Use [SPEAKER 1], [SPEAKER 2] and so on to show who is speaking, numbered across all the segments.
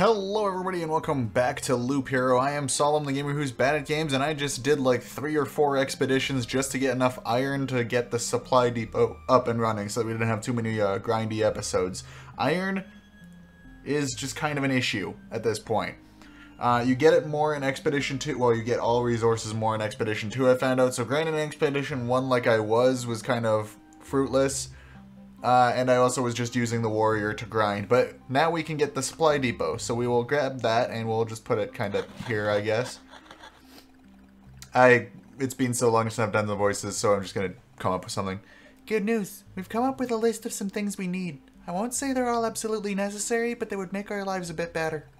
[SPEAKER 1] Hello everybody and welcome back to Loop Hero. I am Solemn, the gamer who's bad at games, and I just did like 3 or 4 expeditions just to get enough iron to get the supply depot up and running so that we didn't have too many grindy episodes. Iron is just kind of an issue at this point. You get it more in Expedition 2, well, you get all resources more in Expedition 2, I found out, so grinding in Expedition 1 like I was kind of fruitless. And I also was just using the warrior to grind. But now we can get the supply depot. So we will grab that and we'll just put it kind of here, I guess. It's been so long since I've done the voices, so I'm just going to come up with something. Good news. We've come up with a list of some things we need. I won't say they're all absolutely necessary, but they would make our lives a bit better.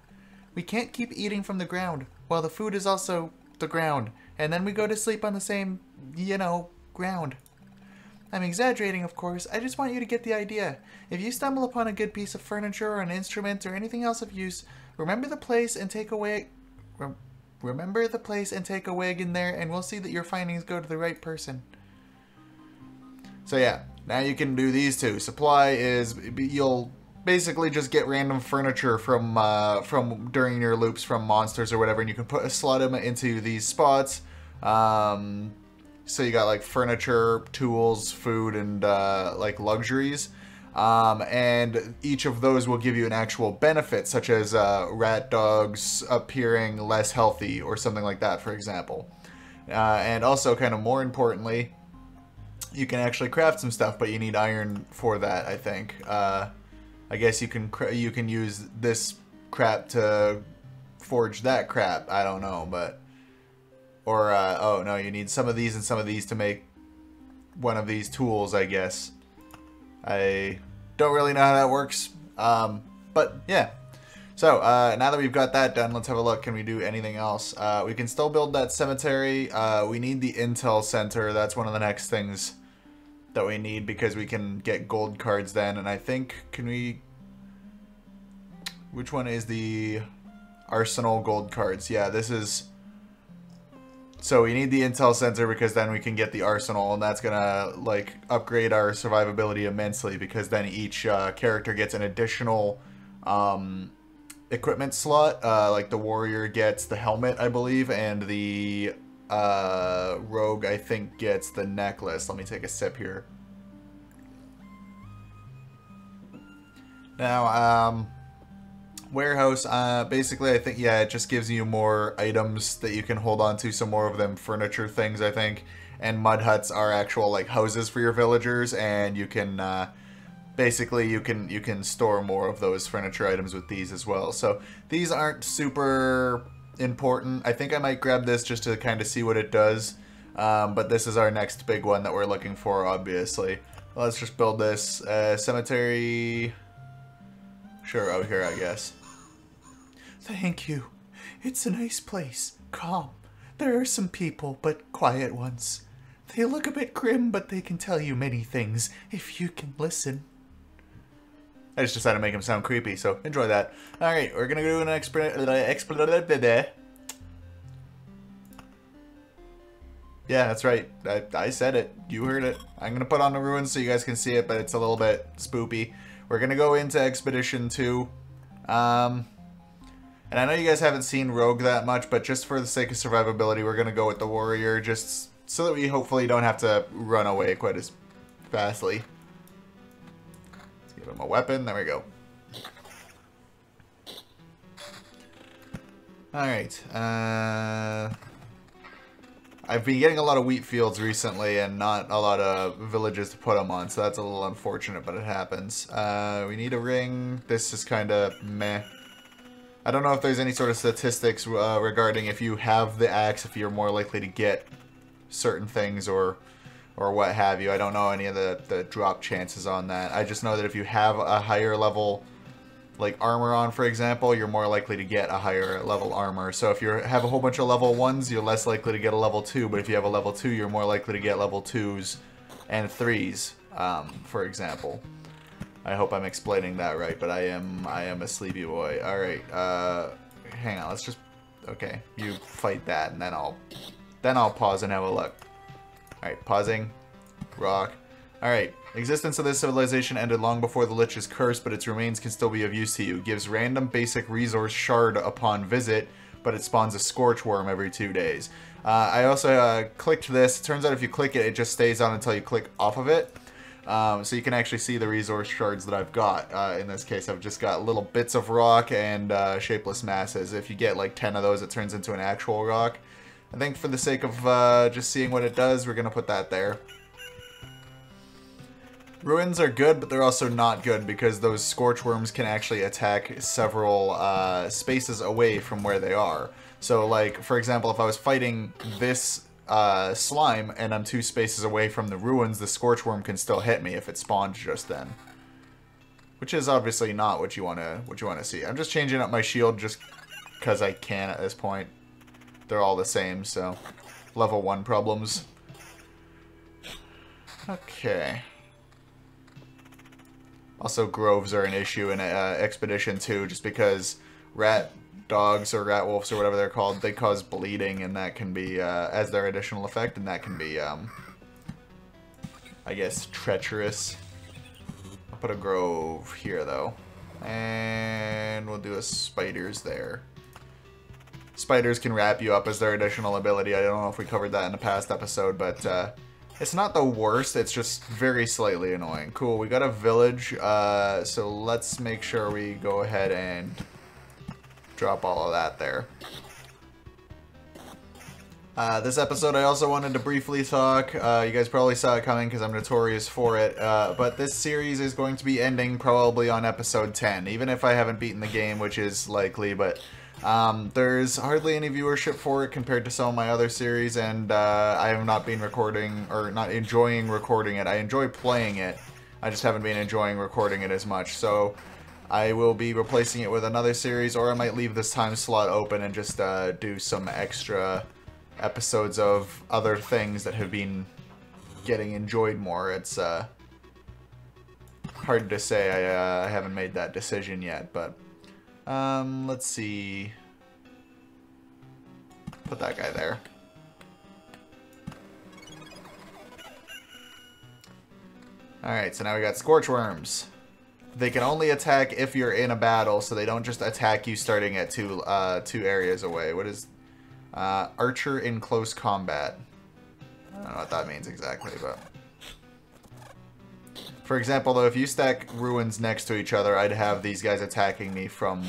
[SPEAKER 1] We can't keep eating from the ground, while the food is also the ground. And then we go to sleep on the same, ground. I'm exaggerating, of course. I just want you to get the idea. If you stumble upon a good piece of furniture or an instrument or anything else of use, remember the place and take a wagon there, and we'll see that your findings go to the right person. So yeah, now you can do these two. Supply is you'll basically just get random furniture from during your loops from monsters or whatever, and you can slot them into these spots. So you got like furniture, tools, food, and like luxuries. And each of those will give you an actual benefit, such as rat dogs appearing less healthy or something like that, for example. And also, kind of more importantly, you can actually craft some stuff, but you need iron for that, I think. I guess you can use this crap to forge that crap. I don't know, but... Or, oh no, you need some of these and some of these to make one of these tools, I guess. I don't really know how that works, but yeah. So, now that we've got that done, let's have a look. Can we do anything else? We can still build that cemetery. We need the Intel Center. That's one of the next things that we need because we can get gold cards then. And I think, can we... Which one is the Arsenal gold cards? Yeah, this is... So we need the Intel Center because then we can get the Arsenal, and that's gonna like upgrade our survivability immensely because then each character gets an additional equipment slot. Like the warrior gets the helmet, I believe, and the rogue, I think, gets the necklace. Let me take a sip here. Now, warehouse, basically I think, yeah, it just gives you more items that you can hold on to, some more of them furniture things, I think, and mud huts are actual like houses for your villagers, and you can basically you can store more of those furniture items with these as well. So these aren't super important. I think I might grab this just to kind of see what it does, but this is our next big one that we're looking for, obviously. Let's just build this cemetery. Sure, out here, I guess. Thank you. It's a nice place. Calm. There are some people, but quiet ones. They look a bit grim, but they can tell you many things, if you can listen. I just decided to make him sound creepy, so enjoy that. Alright, we're gonna do an Yeah, that's right. I said it. You heard it. I'm gonna put on the ruins so you guys can see it, but it's a little bit spoopy. We're gonna go into Expedition 2. And I know you guys haven't seen Rogue that much, but just for the sake of survivability, we're gonna go with the Warrior, just so that we hopefully don't have to run away quite as fastly. Let's give him a weapon. There we go. Alright. I've been getting a lot of wheat fields recently and not a lot of villages to put them on, so that's a little unfortunate, but it happens. We need a ring. This is kind of meh. I don't know if there's any sort of statistics regarding if you have the axe, if you're more likely to get certain things or what have you. I don't know any of the drop chances on that. I just know that if you have a higher level like armor on, for example, you're more likely to get a higher level armor. So if you have a whole bunch of level 1s, you're less likely to get a level 2, but if you have a level 2, you're more likely to get level 2s and 3s, for example. I hope I'm explaining that right, but I am a sleepy boy. Alright, hang on, let's just... Okay, you fight that, and then I'll pause and have a look. Alright, pausing. Rock. Alright. Existence of this civilization ended long before the Lich's curse, but its remains can still be of use to you. Gives random basic resource shard upon visit, but it spawns a scorch worm every 2 days. I also clicked this. It turns out if you click it, it just stays on until you click off of it. So you can actually see the resource shards that I've got. In this case, I've just got little bits of rock and shapeless masses. If you get like 10 of those, it turns into an actual rock. I think for the sake of just seeing what it does, we're going to put that there. Ruins are good, but they're also not good because those scorch worms can actually attack several spaces away from where they are. So, like, for example, if I was fighting this slime and I'm 2 spaces away from the ruins, the scorch worm can still hit me if it spawned just then. Which is obviously not what you want to see. I'm just changing up my shield just because I can at this point. They're all the same, so level 1 problems. Okay. Also, groves are an issue in Expedition 2, just because rat dogs or rat wolves or whatever they're called, they cause bleeding, and that can be, as their additional effect, and that can be, I guess, treacherous. I'll put a grove here, though. And we'll do a spiders there. Spiders can wrap you up as their additional ability. I don't know if we covered that in a past episode, but, it's not the worst, it's just very slightly annoying. Cool, we got a village, so let's make sure we go ahead and drop all of that there. This episode I also wanted to briefly talk, you guys probably saw it coming because I'm notorious for it, but this series is going to be ending probably on episode 10, even if I haven't beaten the game, which is likely, but there's hardly any viewership for it compared to some of my other series, and I have not been recording, or not enjoying recording it. I enjoy playing it, I just haven't been enjoying recording it as much, so I will be replacing it with another series, or I might leave this time slot open and just do some extra episodes of other things that have been getting enjoyed more. It's hard to say, I haven't made that decision yet, but let's see. Put that guy there. Alright, so now we got scorch worms. They can only attack if you're in a battle, so they don't just attack you starting at two areas away. What is archer in close combat? I don't know what that means exactly, but for example, though, if you stack ruins next to each other, I'd have these guys attacking me from,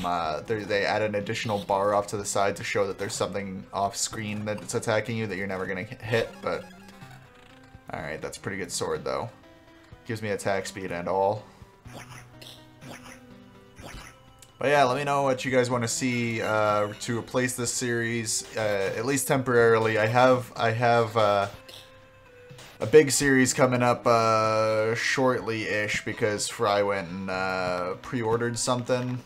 [SPEAKER 1] they add an additional bar off to the side to show that there's something off screen that's attacking you that you're never going to hit, but alright, that's a pretty good sword, though. Gives me attack speed and all. But yeah, let me know what you guys want to see to replace this series, at least temporarily. I have a big series coming up shortly-ish because Fry went and pre-ordered something,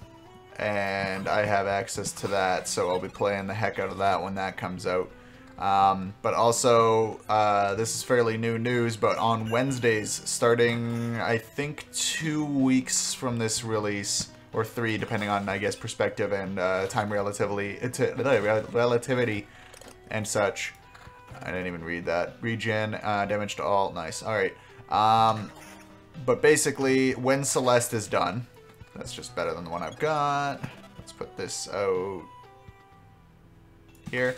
[SPEAKER 1] and I have access to that, so I'll be playing the heck out of that when that comes out. But also, this is fairly new news, but on Wednesdays, starting, I think, 2 weeks from this release, or 3, depending on, I guess, perspective and time relativity and such. I didn't even read that. Regen, damage to all. Nice. Alright. But basically, when Celeste is done, that's just better than the one I've got. Let's put this out here.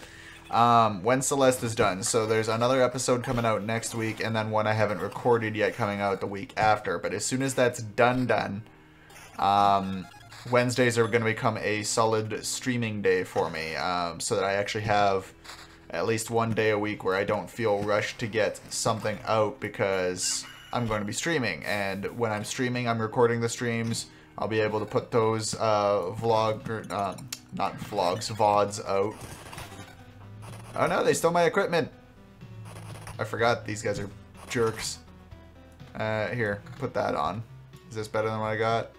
[SPEAKER 1] When Celeste is done. So there's another episode coming out next week, and then one I haven't recorded yet coming out the week after. But as soon as that's done, Wednesdays are going to become a solid streaming day for me, so that I actually have at least one day a week where I don't feel rushed to get something out because I'm going to be streaming. And when I'm streaming, I'm recording the streams. I'll be able to put those VODs out. Oh no, they stole my equipment. I forgot these guys are jerks. Here, put that on. Is this better than what I got?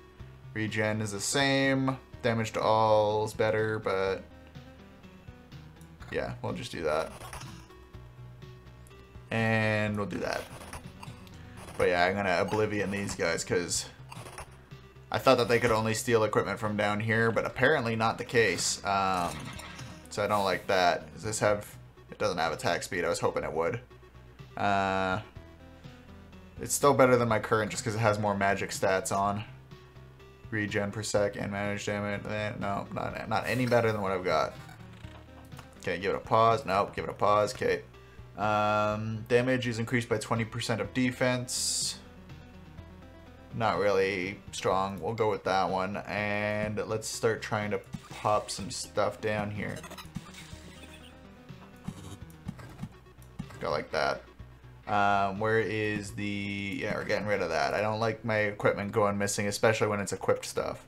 [SPEAKER 1] Regen is the same. Damage to all is better, but yeah, we'll just do that. And we'll do that. But yeah, I'm gonna Oblivion these guys because I thought that they could only steal equipment from down here, but apparently not the case. So I don't like that. Does this have... It doesn't have attack speed. I was hoping it would. It's still better than my current just because it has more magic stats on. Regen per sec and manage damage. No, not any better than what I've got. Okay, give it a pause. Nope, give it a pause. Okay. Damage is increased by 20% of defense. Not really strong. We'll go with that one. And let's start trying to pop some stuff down here. Go like that. Where is the... Yeah, we're getting rid of that. I don't like my equipment going missing, especially when it's equipped stuff.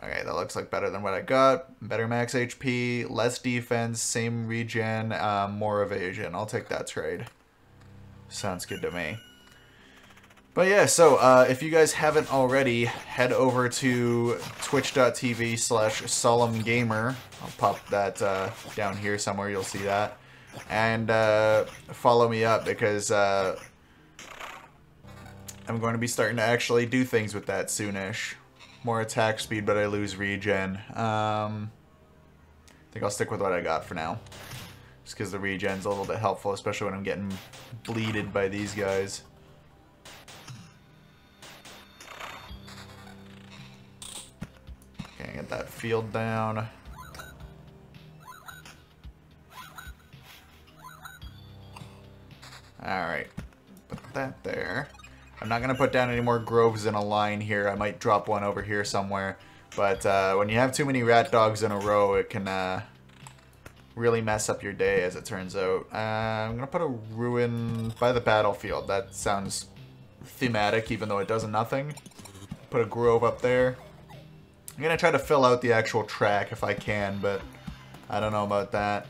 [SPEAKER 1] Okay, that looks like better than what I got. Better max HP, less defense, same regen, more evasion. I'll take that trade. Sounds good to me. But yeah, so if you guys haven't already, head over to twitch.tv/solemngamer. I'll pop that down here somewhere, you'll see that. And follow me up because I'm going to be starting to actually do things with that soonish. More attack speed, but I lose regen. I think I'll stick with what I got for now. Just because the regen's a little bit helpful, especially when I'm getting bleeded by these guys. Okay, get that field down. Alright, put that there. I'm not going to put down any more groves in a line here. I might drop one over here somewhere. But when you have too many rat dogs in a row, it can really mess up your day, as it turns out. I'm going to put a ruin by the battlefield. That sounds thematic, even though it does nothing. Put a grove up there. I'm going to try to fill out the actual track if I can, but I don't know about that.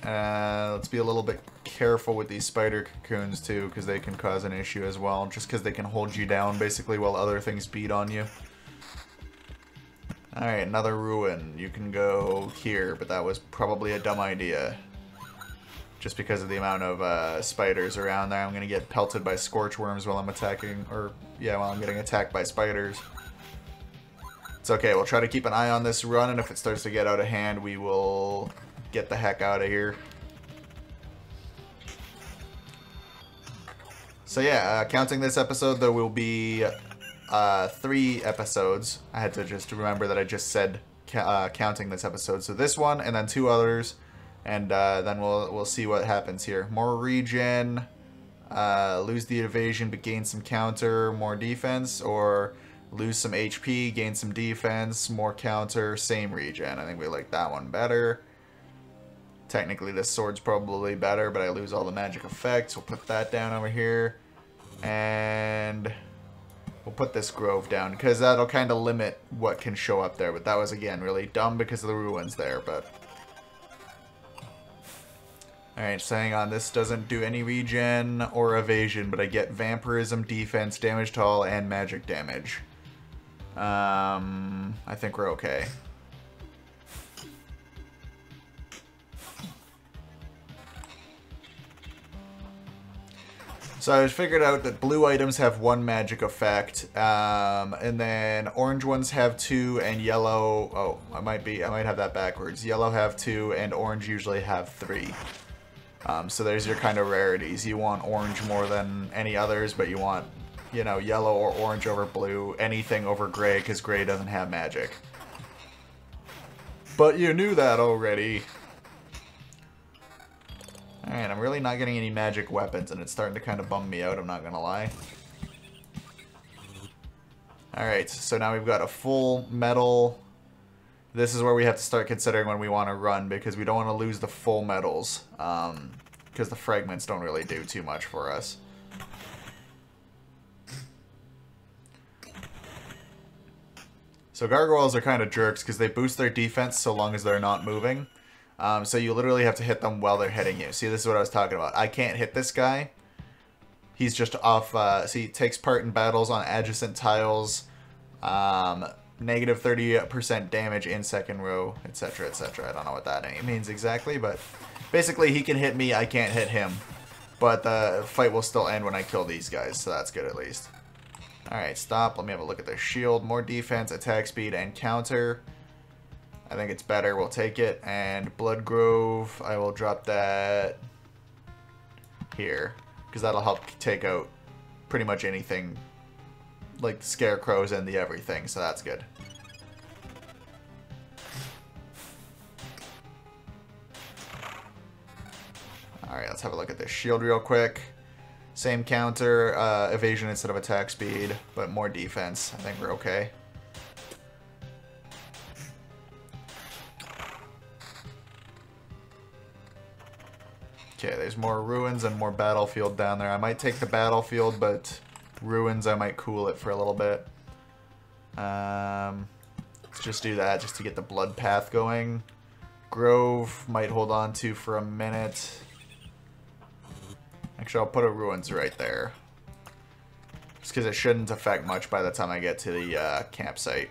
[SPEAKER 1] Let's be a little bit careful with these spider cocoons too, because they can cause an issue as well, just because they can hold you down basically while other things beat on you. Alright, another ruin. You can go here, but that was probably a dumb idea. Just because of the amount of spiders around there. I'm going to get pelted by scorch worms while I'm attacking, or yeah, while I'm getting attacked by spiders. It's okay, we'll try to keep an eye on this run, and if it starts to get out of hand, we will get the heck out of here. So yeah, counting this episode, there will be 3 episodes. I had to just remember that I just said counting this episode. So this one, and then 2 others, and then we'll see what happens here. More regen, lose the evasion but gain some counter, more defense, or lose some HP, gain some defense, more counter, same regen. I think we like that one better. Technically this sword's probably better, but I lose all the magic effects. We'll put that down over here. And we'll put this grove down, because that'll kind of limit what can show up there. But that was, again, really dumb because of the ruins there. But alright, so hang on. This doesn't do any regen or evasion, but I get vampirism, defense, damage to all, and magic damage. I think we're okay. So I figured out that blue items have 1 magic effect, and then orange ones have 2, and yellow... Oh, I might have that backwards. Yellow have 2, and orange usually have 3. So there's your kind of rarities. You want orange more than any others, but you want, you know, yellow or orange over blue, anything over gray, because gray doesn't have magic. But you knew that already. Alright, I'm really not getting any magic weapons, and it's starting to kind of bum me out, I'm not gonna lie. Alright, so now we've got a full metal. This is where we have to start considering when we want to run, because we don't want to lose the full metals. Because the fragments don't really do too much for us. So gargoyles are kind of jerks, because they boost their defense so long as they're not moving. So you literally have to hit them while they're hitting you. See, this is what I was talking about. I can't hit this guy. He's just off. See, takes part in battles on adjacent tiles. Negative 30% damage in second row, etc., etc. I don't know what that means exactly, but basically he can hit me. I can't hit him. But the fight will still end when I kill these guys, so that's good at least. Alright, stop. Let me have a look at their shield. More defense, attack speed, and counter. I think it's better. We'll take it. And Blood Grove, I will drop that here. Because that'll help take out pretty much anything. Like the scarecrows and the everything. So that's good. Alright, let's have a look at this shield real quick. Same counter, evasion instead of attack speed, but more defense. I think we're okay. Okay, there's more ruins and more battlefield down there. I might take the battlefield, but ruins I might cool it for a little bit. Let's just do that just to get the blood path going. Grove might hold on to for a minute. Actually, I'll put a ruins right there. Just because it shouldn't affect much by the time I get to the campsite.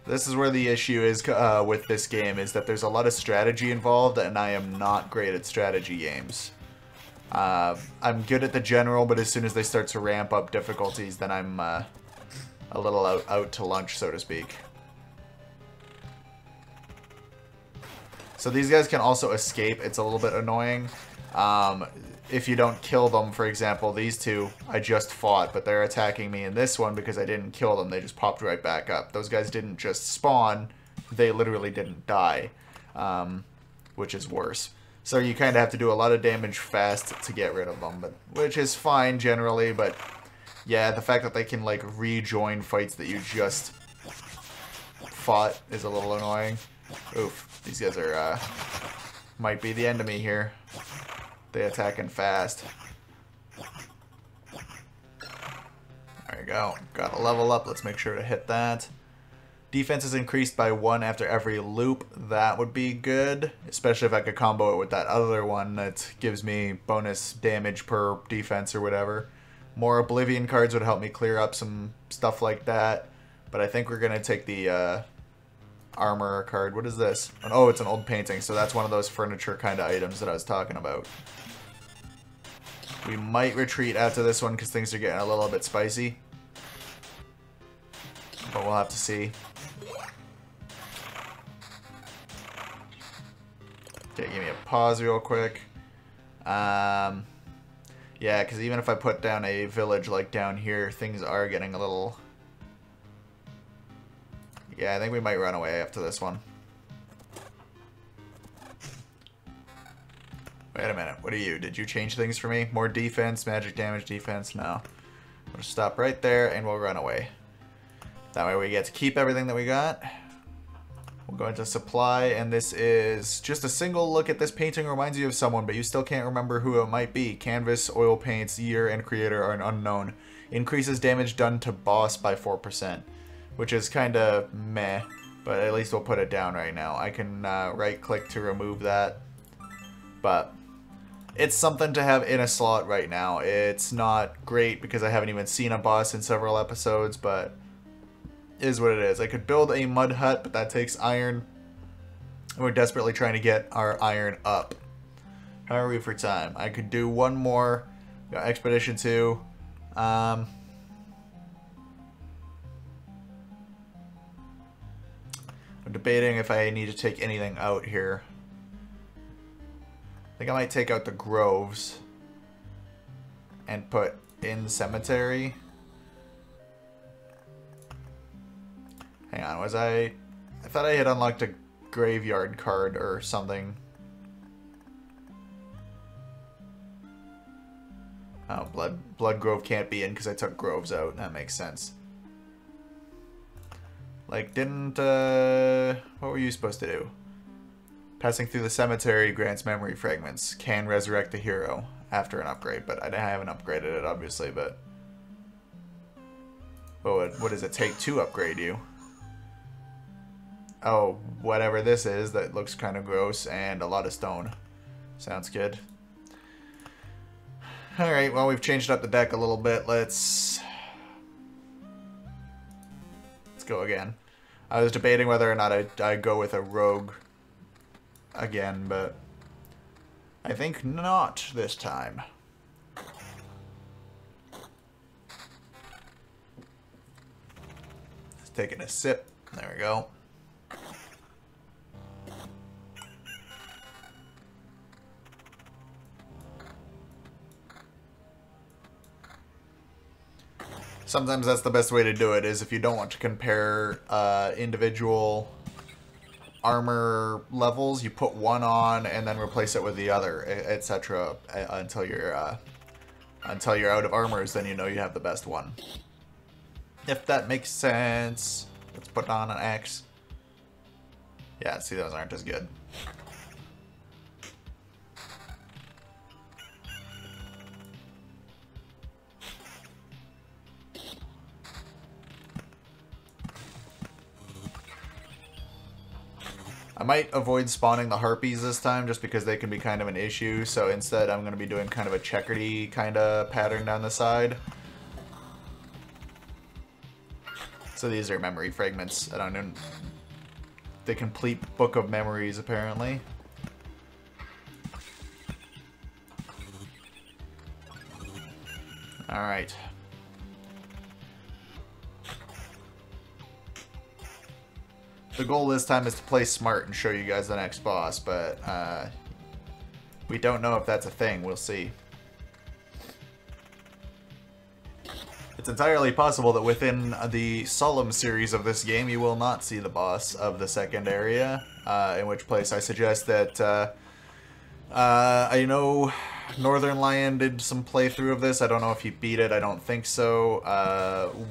[SPEAKER 1] This is where the issue is with this game, is that there's a lot of strategy involved, and I am not great at strategy games. I'm good at the general, but as soon as they start to ramp up difficulties, then I'm a little out to lunch, so to speak. So these guys can also escape. It's a little bit annoying. If you don't kill them, for example, these two I just fought, but they're attacking me in this one because I didn't kill them. They just popped right back up. Those guys didn't just spawn. They literally didn't die, which is worse. So you kind of have to do a lot of damage fast to get rid of them, which is fine generally, but yeah, the fact that they can like rejoin fights that you just fought is a little annoying. Oof. These guys are, might be the end of me here. They attacking fast. There you go. Got a level up. Let's make sure to hit that. Defense is increased by 1 after every loop. That would be good. Especially if I could combo it with that other one that gives me bonus damage per defense or whatever. More Oblivion cards would help me clear up some stuff like that. But I think we're going to take the... armor card. What is this? Oh, it's an old painting, so that's one of those furniture kind of items that I was talking about. We might retreat after this one because things are getting a little bit spicy. But we'll have to see. Okay, give me a pause real quick. Yeah, because even if I put down a village like down here, things are getting a little... Yeah, I think we might run away after this one. Wait a minute. What are you? Did you change things for me? More defense, magic damage, defense? No. We'll stop right there and we'll run away. That way we get to keep everything that we got. We'll go into supply, and this is just a single look at this painting reminds you of someone, but you still can't remember who it might be. Canvas, oil paints, year, and creator are an unknown. Increases damage done to boss by 4%. Which is kind of meh, but at least we'll put it down right now. I can right-click to remove that, but it's something to have in a slot right now. It's not great because I haven't even seen a boss in several episodes, but it is what it is. I could build a mud hut, but that takes iron. We're desperately trying to get our iron up. How are we for time? I could do one more. Got Expedition 2. I'm debating if I need to take anything out here. I think I might take out the groves and put in cemetery. Hang on, was I thought I had unlocked a graveyard card or something. Oh, Blood Grove can't be in because I took groves out. That makes sense. Like, didn't, what were you supposed to do? Passing through the cemetery grants memory fragments. Can resurrect the hero after an upgrade, but I haven't upgraded it, obviously, but... Oh, what does it take to upgrade you? Oh, whatever this is that looks kind of gross, and a lot of stone. Sounds good. Alright, well, we've changed up the deck a little bit. Let's go again. I was debating whether or not I'd go with a rogue again, but I think not this time. taking a sip. There we go. Sometimes that's the best way to do it, is if you don't want to compare individual armor levels, you put one on and then replace it with the other, etc. Until you're out of armors, then you know you have the best one. If that makes sense. Let's put on an axe. Yeah, see, those aren't as good. I might avoid spawning the harpies this time just because they can be kind of an issue, so instead I'm going to be doing kind of a checkery kind of pattern down the side. So these are memory fragments. I don't know. The complete book of memories, apparently. Alright. The goal this time is to play smart and show you guys the next boss, but we don't know if that's a thing. We'll see. It's entirely possible that within the Solemn series of this game, you will not see the boss of the second area, in which place I suggest that, I know Northern Lion did some playthrough of this. I don't know if he beat it. I don't think so.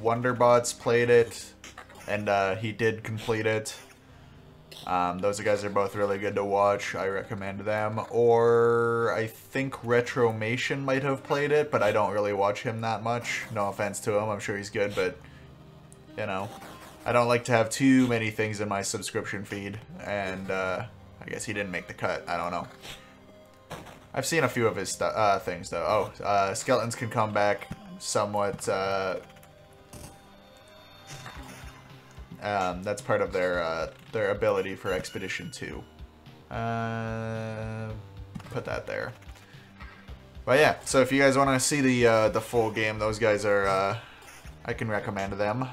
[SPEAKER 1] Wonderbots played it, and he did complete it. Those guys are both really good to watch. I recommend them. Or I think Retromation might have played it, but I don't really watch him that much. No offense to him. I'm sure he's good, but, you know, I don't like to have too many things in my subscription feed. And I guess he didn't make the cut. I don't know. I've seen a few of his things, though. Oh, skeletons can come back somewhat... that's part of their ability for Expedition 2. Put that there. But yeah, so if you guys want to see the full game, those guys are, I can recommend them.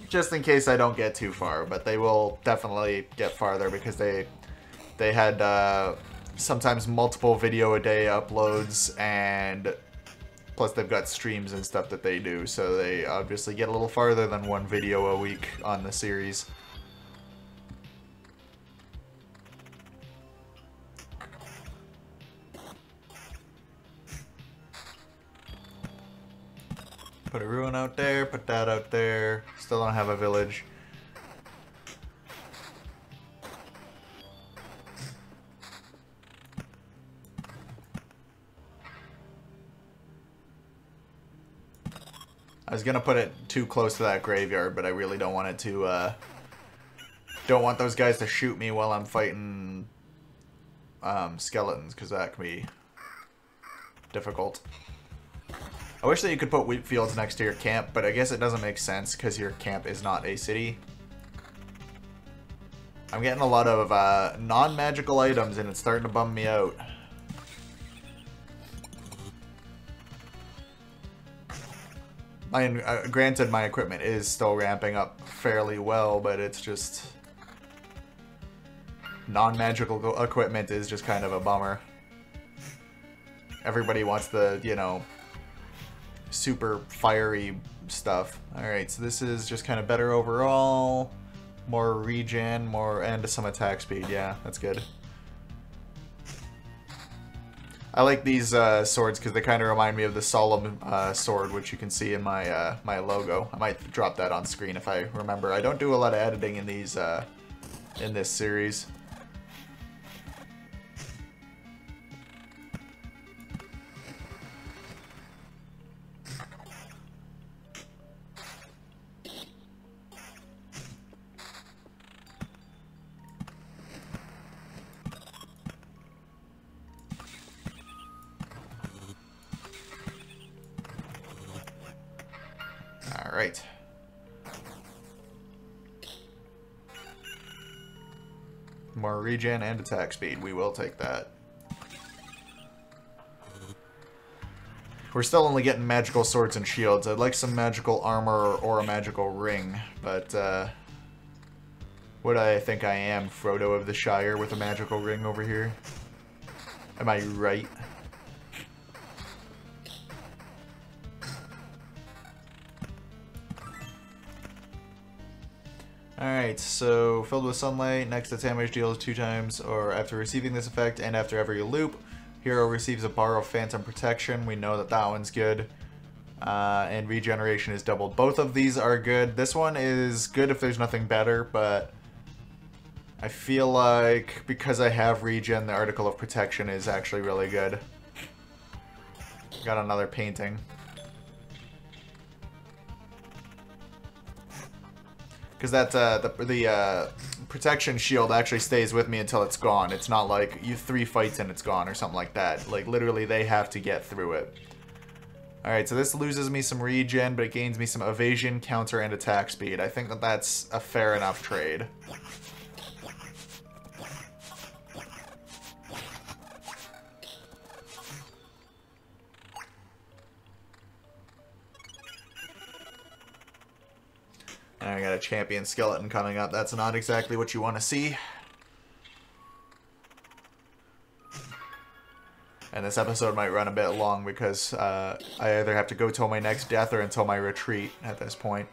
[SPEAKER 1] Just in case I don't get too far, but they will definitely get farther because they had sometimes multiple video a day uploads, and plus they've got streams and stuff that they do, so they obviously get a little farther than one video a week on the series. Put a ruin out there, put that out there. Still don't have a village. I was gonna put it too close to that graveyard, but I really don't want it to, don't want those guys to shoot me while I'm fighting, skeletons, because that can be difficult. I wish that you could put wheat fields next to your camp, but I guess it doesn't make sense, because your camp is not a city. I'm getting a lot of, non-magical items, and it's starting to bum me out. Granted, my equipment is still ramping up fairly well, but it's just... non-magical equipment is just kind of a bummer. Everybody wants the, you know, super fiery stuff. Alright, so this is just kind of better overall. More regen, and some attack speed. Yeah, that's good. I like these swords because they kind of remind me of the Solemn sword, which you can see in my my logo. I might drop that on screen if I remember. I don't do a lot of editing in these in this series. Alright. More regen and attack speed. We will take that. We're still only getting magical swords and shields. I'd like some magical armor or a magical ring, but what do I think I am, Frodo of the Shire with a magical ring over here? Am I right? Alright, so filled with sunlight, next attack damage deals 2 times, or after receiving this effect and after every loop. Hero receives a bar of phantom protection. We know that that one's good. And regeneration is doubled. Both of these are good. This one is good if there's nothing better, but I feel like because I have regen, the Article of Protection is actually really good. Got another painting. Because that the protection shield actually stays with me until it's gone. It's not like you 3 fights and it's gone or something like that. Like literally they have to get through it. Alright, so this loses me some regen, but it gains me some evasion, counter, and attack speed. I think that that's a fair enough trade. And I got a champion skeleton coming up. That's not exactly what you want to see. And this episode might run a bit long because I either have to go till my next death or until my retreat at this point.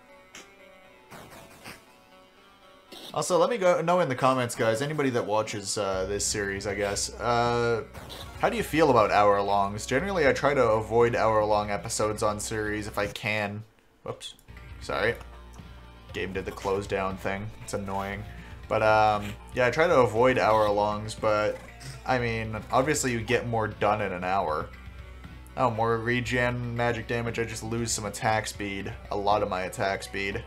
[SPEAKER 1] Also, let me know in the comments, guys, anybody that watches this series, I guess, how do you feel about hour-longs? Generally, I try to avoid hour-long episodes on series if I can. Whoops. Sorry. Game did the close down thing. It's annoying. But, yeah, I try to avoid hour-longs, but, I mean, obviously you get more done in an hour. Oh, more regen, magic damage, I just lose some attack speed. A lot of my attack speed.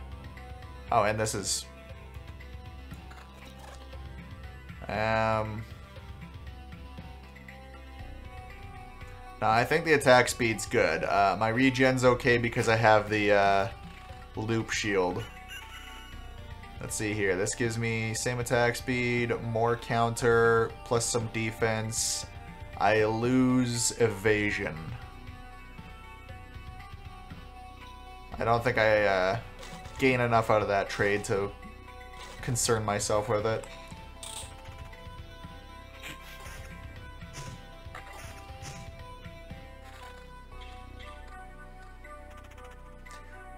[SPEAKER 1] Oh, and this is... No, I think the attack speed's good. My regen's okay because I have the, loop shield. Let's see here. This gives me same attack speed, more counter, plus some defense. I lose evasion. I don't think I gain enough out of that trade to concern myself with it.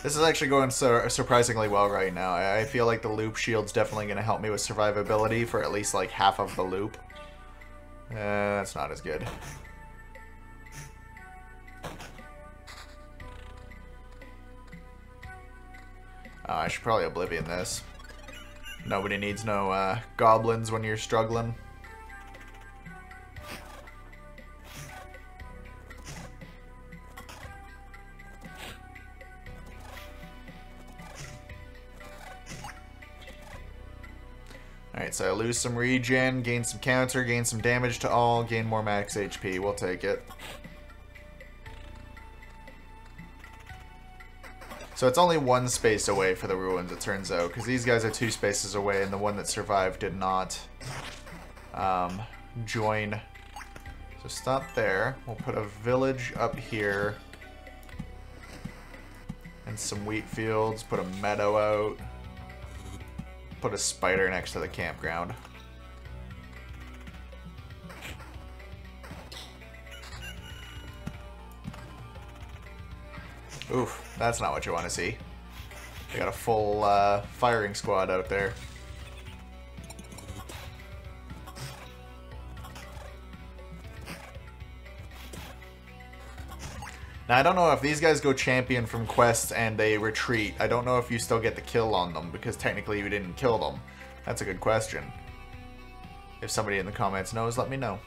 [SPEAKER 1] This is actually going surprisingly well right now. I feel like the loop shield's definitely going to help me with survivability for at least like half of the loop. That's not as good. Oh, I should probably Oblivion this. Nobody needs no goblins when you're struggling. Alright, so I lose some regen, gain some counter, gain some damage to all, gain more max HP. We'll take it. So it's only 1 space away for the ruins, it turns out, because these guys are 2 spaces away, and the one that survived did not join. So stop there. We'll put a village up here. And some wheat fields, put a meadow out. Put a spider next to the campground. Oof, that's not what you want to see. They got a full firing squad out there. Now, I don't know if these guys go champion from quests and they retreat. I don't know if you still get the kill on them, because technically you didn't kill them. That's a good question. If somebody in the comments knows, let me know.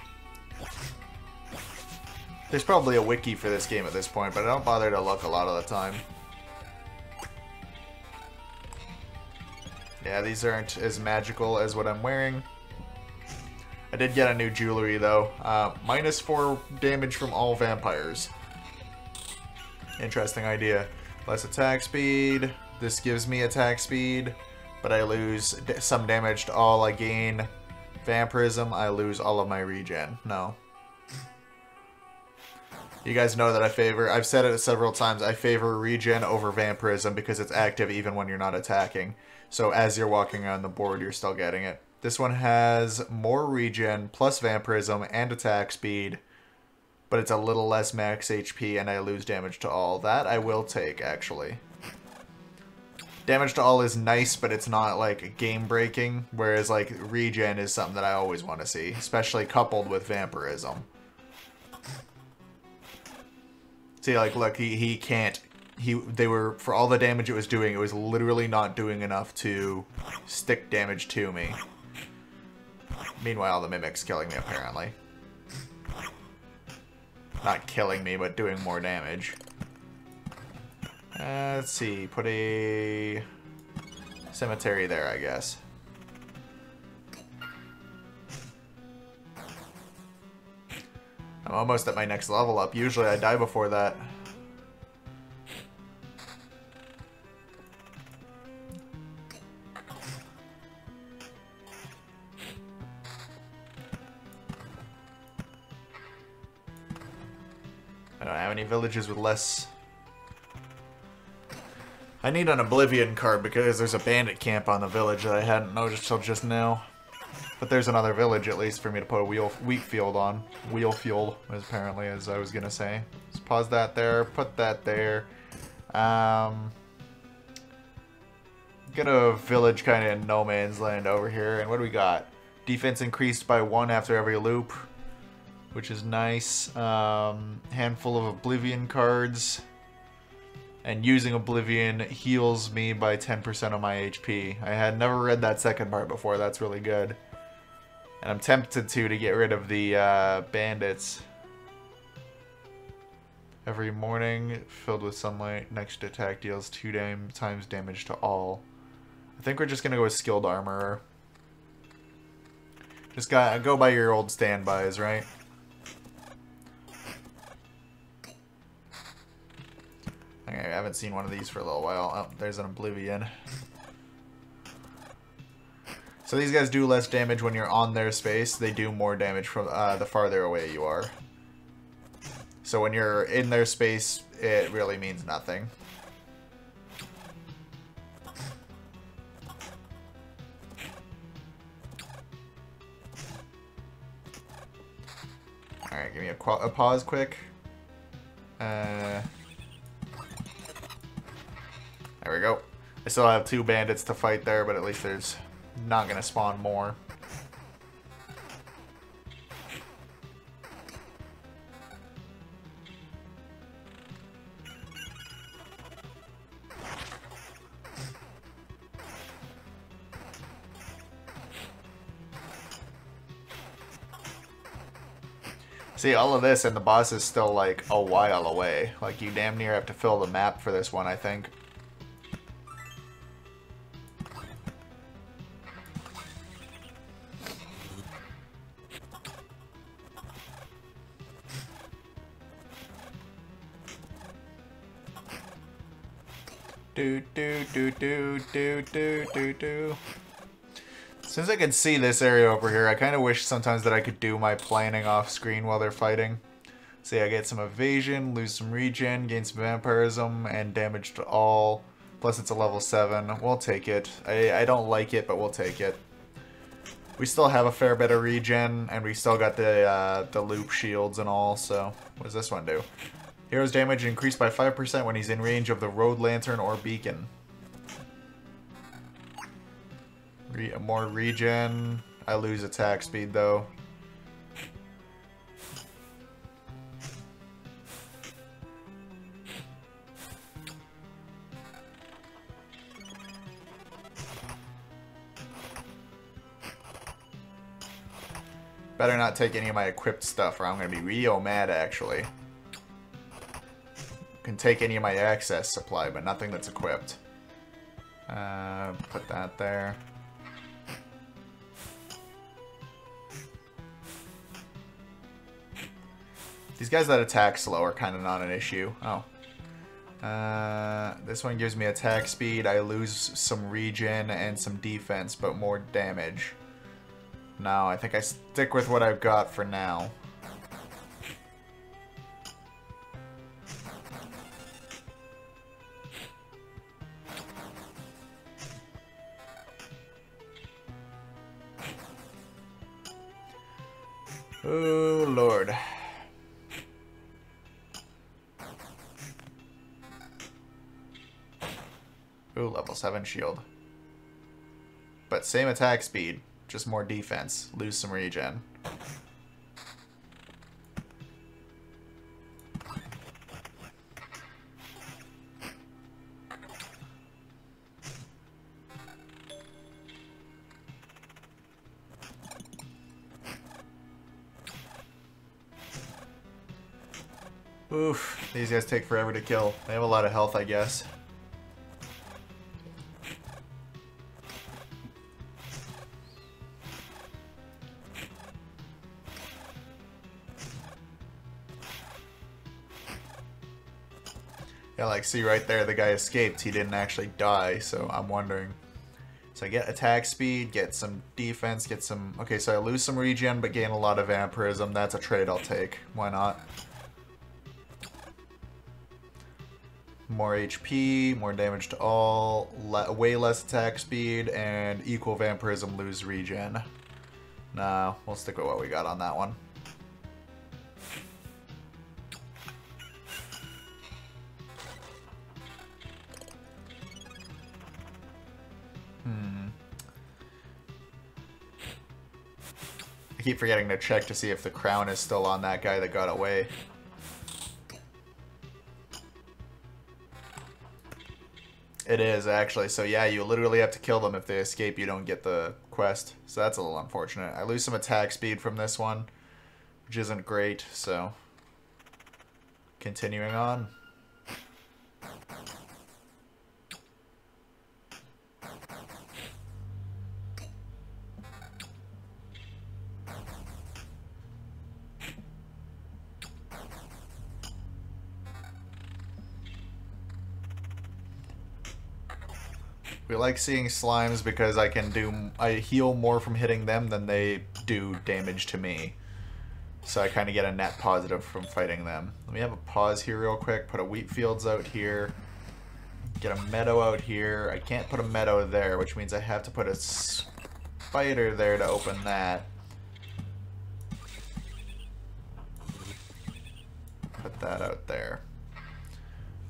[SPEAKER 1] There's probably a wiki for this game at this point, but I don't bother to look a lot of the time. Yeah, these aren't as magical as what I'm wearing. I did get a new jewelry, though. -4 damage from all vampires. Interesting idea. Less attack speed. This gives me attack speed, but I lose some damage to all. I gain vampirism. I lose all of my regen. No. You guys know that I've said it several times, I favor regen over vampirism because it's active even when you're not attacking. So as you're walking around the board, you're still getting it. This one has more regen plus vampirism and attack speed, but it's a little less max HP and I lose damage to all. That I will take, actually. Damage to all is nice, but it's not like game breaking, whereas like regen is something that I always want to see, especially coupled with vampirism. See, like, look, he can't, they were, for all the damage it was doing, it was literally not doing enough to stick damage to me. Meanwhile, the Mimic's killing me, apparently. Not killing me, but doing more damage. Let's see, put a cemetery there, I guess. I'm almost at my next level up. Usually I die before that. I don't have any villages with less... I need an Oblivion card because there's a bandit camp on the village that I hadn't noticed till just now. But there's another village, at least, for me to put a wheat field on. Wheel field, apparently, as I was going to say. Let's pause that there, put that there. Get a village kind of in no man's land over here. And what do we got? Defense increased by 1 after every loop, which is nice. Handful of Oblivion cards. And using Oblivion heals me by 10% of my HP. I had never read that second part before. That's really good. And I'm tempted to get rid of the bandits. Every morning, filled with sunlight, next attack deals 2 times damage to all. I think we're just going to go with Skilled Armorer. Just go by your old standbys, right? Okay, I haven't seen one of these for a little while. Oh, there's an Oblivion. So these guys do less damage when you're on their space. They do more damage from the farther away you are. So when you're in their space, it really means nothing. Alright, give me a pause quick. There we go. I still have 2 bandits to fight there, but at least there's not going to spawn more. See, all of this and the boss is still like a while away. Like you damn near have to fill the map for this one, I think. Since I can see this area over here, I kind of wish sometimes that I could do my planning off screen while they're fighting. See, I get some evasion, lose some regen, gain some vampirism, and damage to all. Plus it's a level 7. We'll take it. I don't like it, but we'll take it. We still have a fair bit of regen, and we still got the loop shields and all, so what does this one do? Hero's damage increased by 5% when he's in range of the road lantern or beacon. More regen. I lose attack speed though. Better not take any of my equipped stuff or I'm going to be real mad actually. Can take any of my access supply, but nothing that's equipped. Put that there. These guys that attack slow are kind of not an issue. Oh. This one gives me attack speed. I lose some regen and some defense, but more damage. No, I think I stick with what I've got for now. Oh, Lord. Ooh, level 7 shield. But same attack speed, just more defense. Lose some regen. Oof, these guys take forever to kill. They have a lot of health, I guess. Yeah, like, see right there, the guy escaped. He didn't actually die, so I'm wondering. So I get attack speed, get some defense, get some... Okay, so I lose some regen, but gain a lot of vampirism. That's a trade I'll take. Why not? More HP, more damage to all, way less attack speed, and equal vampirism, lose regen. Nah, we'll stick with what we got on that one. I keep forgetting to check to see if the crown is still on that guy that got away. It is, actually. So yeah, you literally have to kill them. If they escape, you don't get the quest. So that's a little unfortunate. I lose some attack speed from this one, which isn't great, so... Continuing on. We like seeing slimes because I heal more from hitting them than they do damage to me. So I kind of get a net positive from fighting them. Let me have a pause here real quick, put a wheat fields out here, get a meadow out here. I can't put a meadow there, which means I have to put a spider there to open that. Put that out there.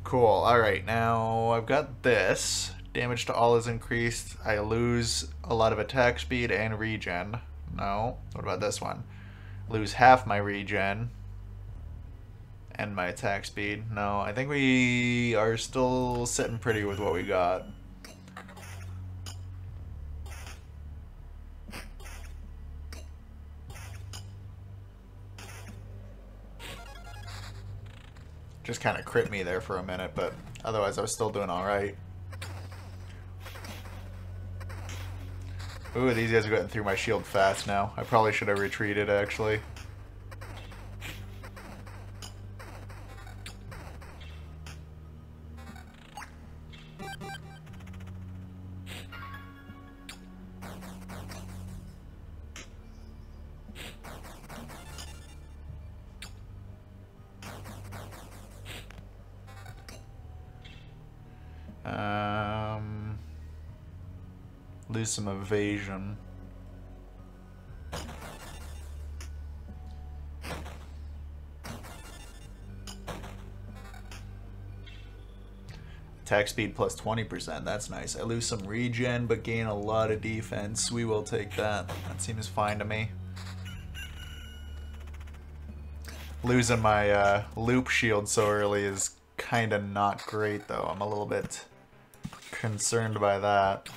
[SPEAKER 1] Cool, alright, now I've got this. Damage to all is increased. I lose a lot of attack speed and regen. No. What about this one? Lose half my regen and my attack speed. No, I think we are still sitting pretty with what we got. Just kind of crit me there for a minute, but otherwise I was still doing alright. Ooh, these guys are getting through my shield fast now. I probably should have retreated, actually. Lose some evasion. Attack speed plus 20%, that's nice. I lose some regen but gain a lot of defense. We will take that. That seems fine to me. Losing my loop shield so early is kinda not great though. I'm a little bit concerned by that.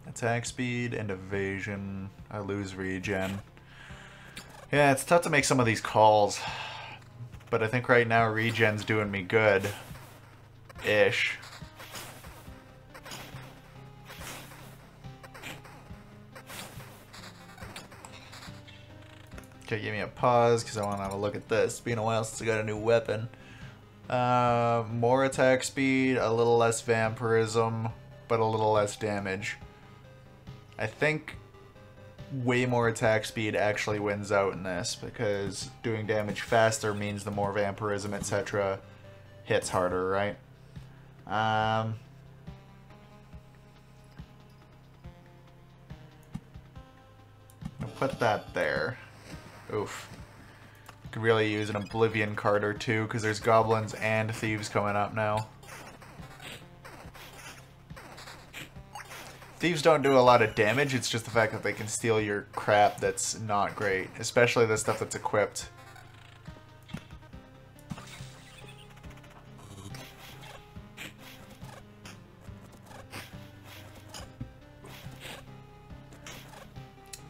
[SPEAKER 1] Attack speed and evasion. I lose regen. Yeah, it's tough to make some of these calls. But I think right now regen's doing me good. Ish. Okay, give me a pause because I want to have a look at this. It's been a while since I got a new weapon. More attack speed, a little less vampirism, but a little less damage. I think way more attack speed actually wins out in this, because doing damage faster means the more vampirism, etc. hits harder, right? I'll put that there. Oof. Could really use an Oblivion card or two, because there's goblins and thieves coming up now. Thieves don't do a lot of damage, it's just the fact that they can steal your crap that's not great. Especially the stuff that's equipped.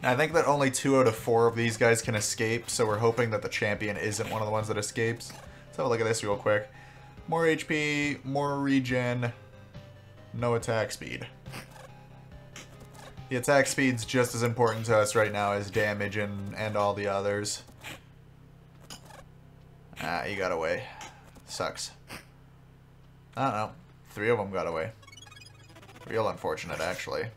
[SPEAKER 1] I think that only 2 out of 4 of these guys can escape, so we're hoping that the champion isn't one of the ones that escapes. Let's have a look at this real quick. More HP, more regen, no attack speed. The attack speed's just as important to us right now as damage and all the others. Ah, you got away. Sucks. I don't know. 3 of them got away. Real unfortunate, actually.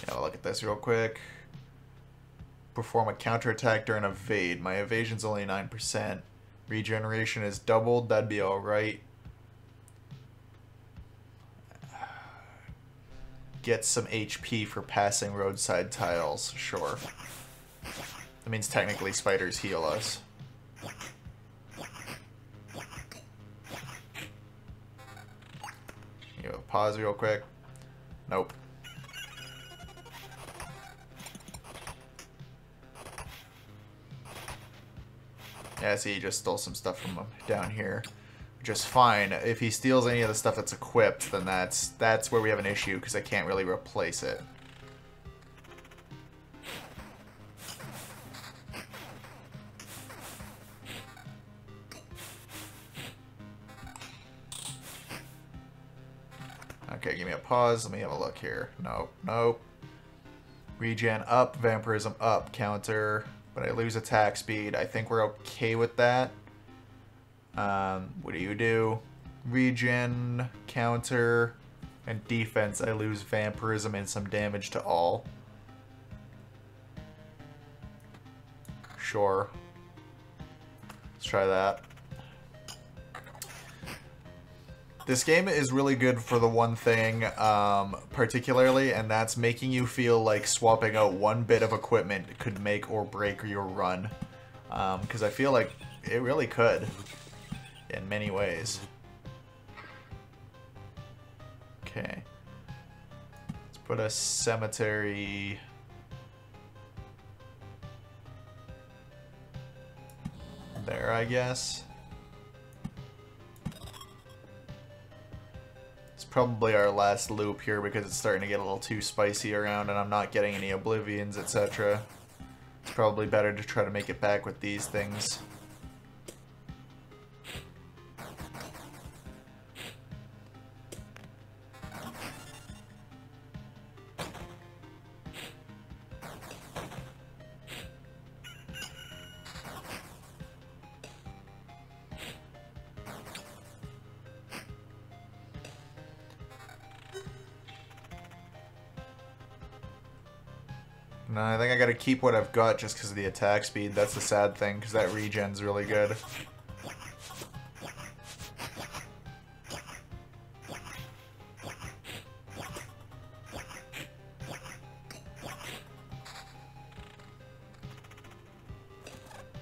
[SPEAKER 1] Have a look at this real quick. Perform a counterattack during evade. My evasion's only 9%. Regeneration is doubled. That'd be alright. Get some HP for passing roadside tiles. Sure. That means technically spiders heal us. You know, pause real quick. Nope. Yeah, see, he just stole some stuff from him down here. Which is fine. If he steals any of the stuff that's equipped, then that's where we have an issue, because I can't really replace it. Okay, give me a pause. Let me have a look here. Nope, nope. Regen up, vampirism up, counter. But I lose attack speed. I think we're okay with that. What do? Regen, counter, and defense. I lose vampirism and some damage to all. Sure. Let's try that. This game is really good for the one thing, particularly, and that's making you feel like swapping out one bit of equipment could make or break your run. Because I feel like it really could, in many ways. Okay. Let's put a cemetery... there, I guess. Probably our last loop here because it's starting to get a little too spicy around and I'm not getting any oblivions, etc. It's probably better to try to make it back with these things. No, I think I gotta keep what I've got just because of the attack speed. That's the sad thing, because that regen's really good.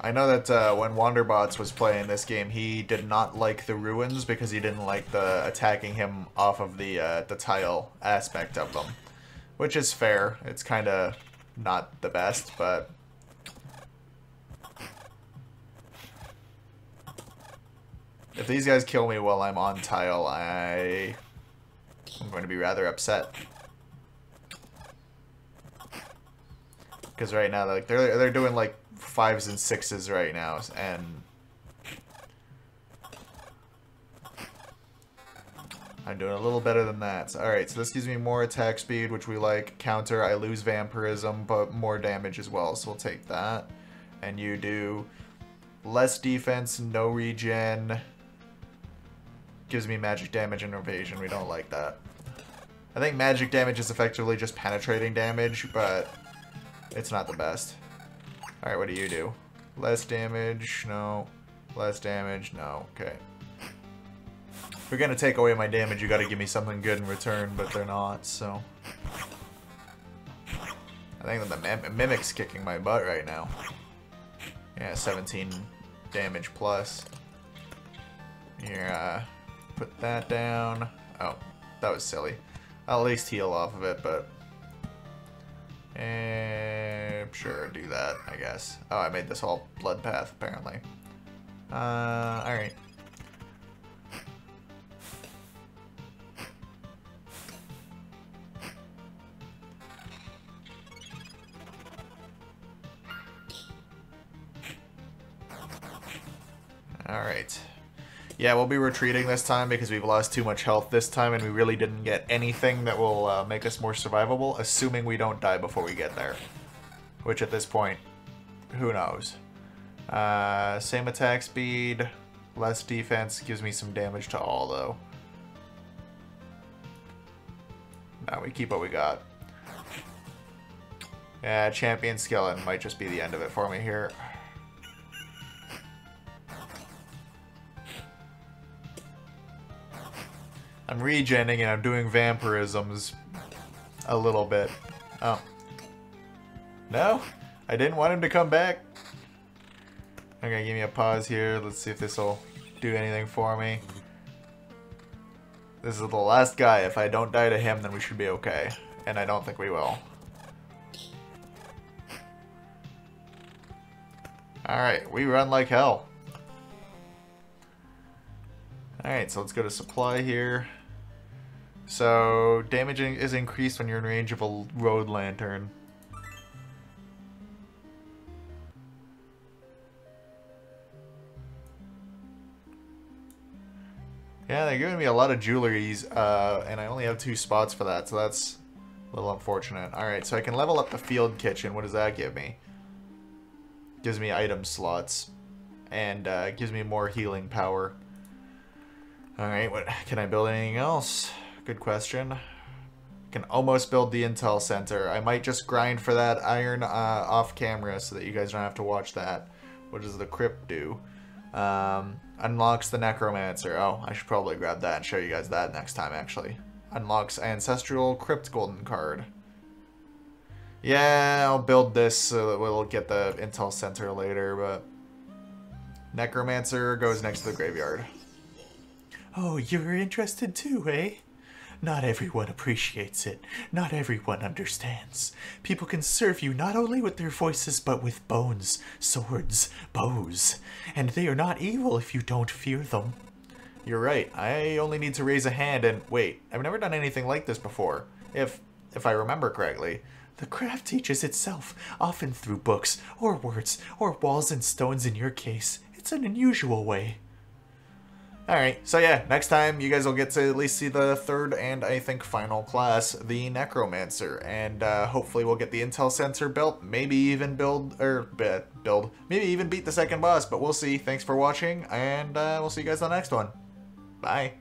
[SPEAKER 1] I know that when Wanderbots was playing this game, he did not like the ruins because he didn't like the attacking him off of the tile aspect of them. Which is fair. It's kind of not the best, but... if these guys kill me while I'm on tile, I'm going to be rather upset. Because right now, like they're doing like 5s and 6s right now, and I'm doing a little better than that. So, alright, so this gives me more attack speed, which we like. Counter, I lose vampirism, but more damage as well, so we'll take that. And you do less defense, no regen. Gives me magic damage and evasion. We don't like that. I think magic damage is effectively just penetrating damage, but it's not the best. Alright, what do you do? Less damage? No. Less damage? No. Okay. If you're gonna take away my damage, you gotta give me something good in return, but they're not, so... I think that the Mimic's kicking my butt right now. Yeah, 17 damage plus. Here, put that down. Oh, that was silly. I'll at least heal off of it, but... sure, do that, I guess. Oh, I made this whole blood path, apparently. Alright. Alright. Yeah, we'll be retreating this time because we've lost too much health this time and we really didn't get anything that will make us more survivable, assuming we don't die before we get there. Which at this point, who knows. Same attack speed, less defense, gives me some damage to all though. Now we keep what we got. Yeah, Champion Skeleton might just be the end of it for me here. I'm regenning and I'm doing vampirisms a little bit. Oh. No? I didn't want him to come back. Okay, give me a pause here. Let's see if this will do anything for me. This is the last guy. If I don't die to him, then we should be okay. And I don't think we will. Alright, we run like hell. Alright, so let's go to supply here. So, damage is increased when you're in range of a road lantern. Yeah, they're giving me a lot of jewelries, and I only have 2 spots for that, so that's a little unfortunate. Alright, so I can level up the field kitchen. What does that give me? Gives me item slots, and gives me more healing power. Alright, what can I build anything else? Good question. Can almost build the Intel Center. I might just grind for that iron off camera so that you guys don't have to watch that. What does the crypt do? Unlocks the Necromancer. Oh, I should probably grab that and show you guys that next time, actually. Unlocks Ancestral Crypt Golden Card. Yeah, I'll build this so that we'll get the Intel Center later, but... Necromancer goes next to the graveyard. Oh, you're interested too, eh? Not everyone appreciates it. Not everyone understands. People can serve you not only with their voices, but with bones, swords, bows. And they are not evil if you don't fear them. You're right. I only need to raise a hand and... Wait, I've never done anything like this before. If I remember correctly. The craft teaches itself, often through books, or words, or walls and stones in your case. It's an unusual way. Alright, so yeah, next time you guys will get to at least see the 3rd and I think final class, the Necromancer, and hopefully we'll get the Intel Center built, maybe even maybe even beat the 2nd boss, but we'll see. Thanks for watching, and we'll see you guys on the next one. Bye.